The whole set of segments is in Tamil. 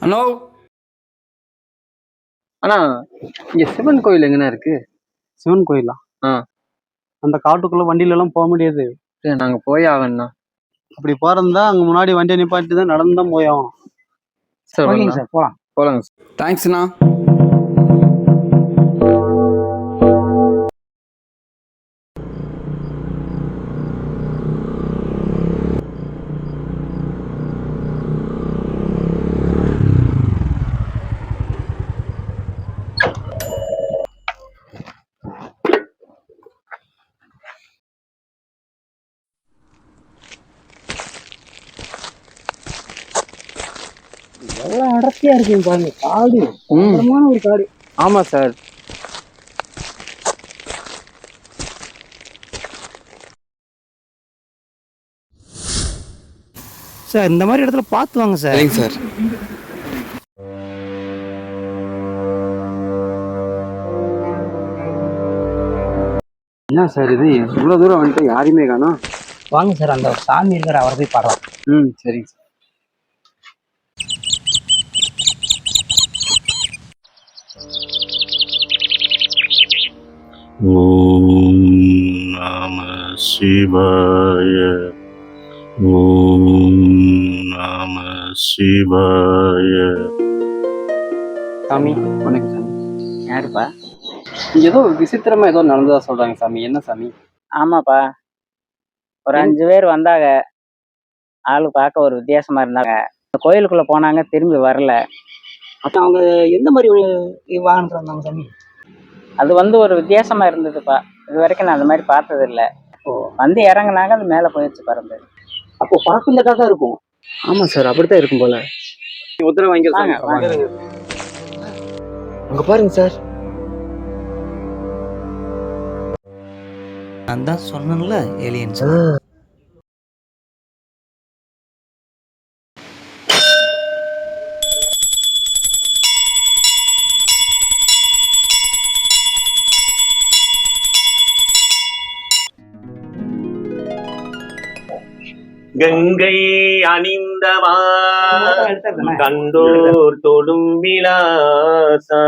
ஹலோ அண்ணா, இங்க சிவன் கோயில் எங்கண்ணா இருக்கு? சிவன் கோயிலா? அந்த காட்டுக்குள்ள வண்டியில எல்லாம் போக முடியாது. சரி, நாங்க போய் ஆகணும்ண்ணா. அப்படி போறதா அங்க முன்னாடி வண்டியை நிப்பாட்டி தான் நடந்து தான் போய் ஆகணும். சார் ஓகேங்க சார், போலாம். போலாங்க சார். தேங்க்ஸ்ண்ணா. எவ்வளவு அடர்த்தியா இருக்குங்க பாருங்க, காடு பயங்கரமான ஒரு காடு. ஆமா சார். சார் இந்த மாதிரி இடத்துல பார்த்து வாங்க சார். சரிங்க சார். என்ன சார் இது இவ்வளவு தூரம் வந்துட்டு யாரையுமே காணோம்? வாங்க சார், அந்த சாமி இருக்கிற அவரை போய் பாடலாம். சரிங்க சார். ஓம் நம சிவாய. ஓம் நம சிவாய. சாமி வணக்கம் சாமி. யாருப்பா? இங்க ஏதோ விசித்திரமா ஏதோ நடந்ததா சொல்றாங்க சாமி. என்ன சாமி? ஆமாப்பா, ஒரு 5 பேர் வந்தாங்க. ஆளு பார்க்க ஒரு வித்தியாசமா இருந்தாங்க. கோயிலுக்குள்ள போனாங்க, திரும்பி வரல. அப்ப அவங்க எந்த மாதிரி வாகனத்துல வந்தாங்க சாமி? அது ஒரு வித்தியாசமா இருந்ததுப்பா. இது வரைக்கும் நான் அந்த மாதிரி பார்த்தது இல்லை. வந்து இறங்குனாங்க, அது மேல போயிடுச்சு பறந்து. அப்போ பறக்குந்தக்கா தான் இருக்கும். ஆமா சார், அப்படித்தான் இருக்கும் போல. உத்தரவு வாங்கி அங்க பாருங்க சார். நான் தான் சொன்னேன்ல, ஏலியன்ஸ். கங்கை அணிந்தவா கண்டோர் தொடும் விலாசா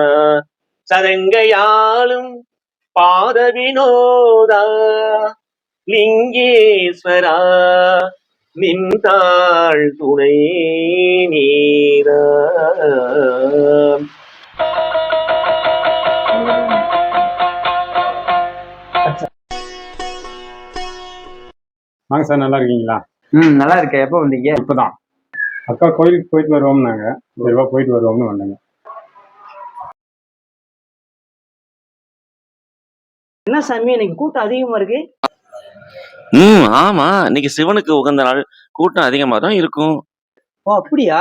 சதங்கையாளும் பாத வினோதா லிங்கேஸ்வரா நின்றாள் துணை நீரா. வாங்க சார், நல்லா இருக்கீங்களா? நல்லா இருக்கேன். எப்போ வந்தீங்க? இப்பதான் அக்கா கோயிலுக்கு போயிட்டு வருவோம்னாங்க. சரிவா போயிட்டு வருவோம்னு வந்தேங்க. என்ன சாமி, இன்னைக்கு கூட்டம் அதிகமா இருக்கு? ஆமா, இன்னைக்கு சிவனுக்கு உகந்த நாள், கூட்டம் அதிகமா தான் இருக்கும். ஓ அப்படியா?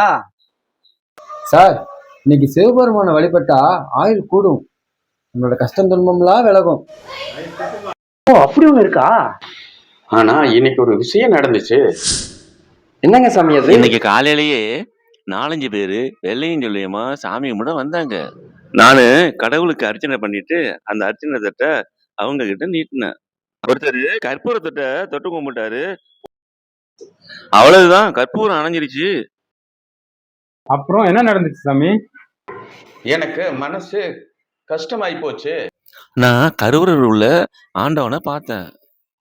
சார், இன்னைக்கு சிவபெருமான வழிபட்டா ஆயுள் கூடும், உங்களோட கஷ்டம் துன்பம்லாம் விலகும். ஓ அப்படி ஒண்ணு இருக்கா? ஆனா இன்னைக்கு ஒரு விஷயம் நடந்துச்சு. என்னங்க சாமி அது? இன்னைக்கு காலையிலேயே 4-5 பேரு வெள்ளையும் சொல்லியமா சாமி கும்பிட வந்தாங்க. நானு கடவுளுக்கு அர்ச்சனை பண்ணிட்டு அந்த அர்ச்சனை தட்டை அவங்க கிட்ட நீட்டினேன். ஒருத்தர் கற்பூர தட்டை தொட்டு கும்பிட்டாரு. அவ்வளவுதான், கற்பூரம் அணைஞ்சிருச்சு. அப்புறம் என்ன நடந்துச்சு சாமி? எனக்கு மனசு கஷ்டமாயி போச்சு. நான் கருவறையில் உள்ள ஆண்டவனை பார்த்தேன்.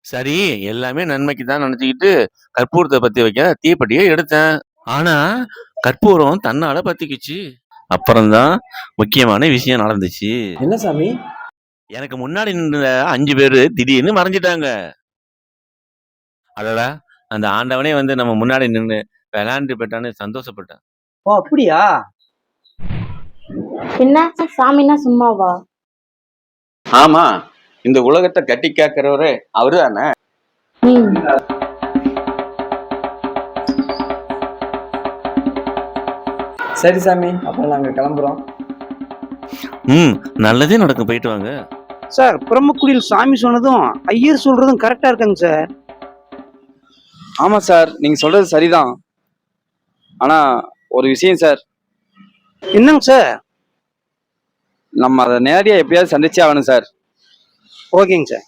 சரி, எல்லாமே நன்மைக்கு தான் நினைச்சுக்கிட்டு கற்பூரத்தை பத்தி வைக்க தீப்பெட்டியை எடுத்தேன். ஆனா கற்பூரம் தன்னால பத்திக்குச்சு. அப்புறம்தான் முக்கியமான விஷயம் நடந்துச்சு. என்ன சாமி? எனக்கு முன்னாடி நின்ற 5 பேரு திடீர்னு மறைஞ்சிட்டாங்க. அதடா, அந்த ஆண்டவனே வந்து நம்ம முன்னாடி நின்று விளையாண்டு போயிட்டான்னு சந்தோஷப்பட்டேன். ஓ அப்படியா? என்ன சாமின்னா சும்மாவா? ஆமா, இந்த உலகத்தை கட்டி காக்கிறவரே அவரு தானே. சரி சாமி, அப்புறம் நாங்க கிளம்புறோம். நல்லதே நடக்கும், போயிட்டு வாங்க சார். பிரம்மக்குடியில் சாமி சொன்னதும் ஐயர் சொல்றதும் கரெக்டா இருக்காங்க சார். ஆமா சார், நீங்க சொல்றது சரிதான். ஆனா ஒரு விஷயம் சார். என்னங்க சார்? நம்ம அதை நேரடியா எப்படியாவது சந்திச்சே ஆகணும் சார். ஓகேங்க சார்.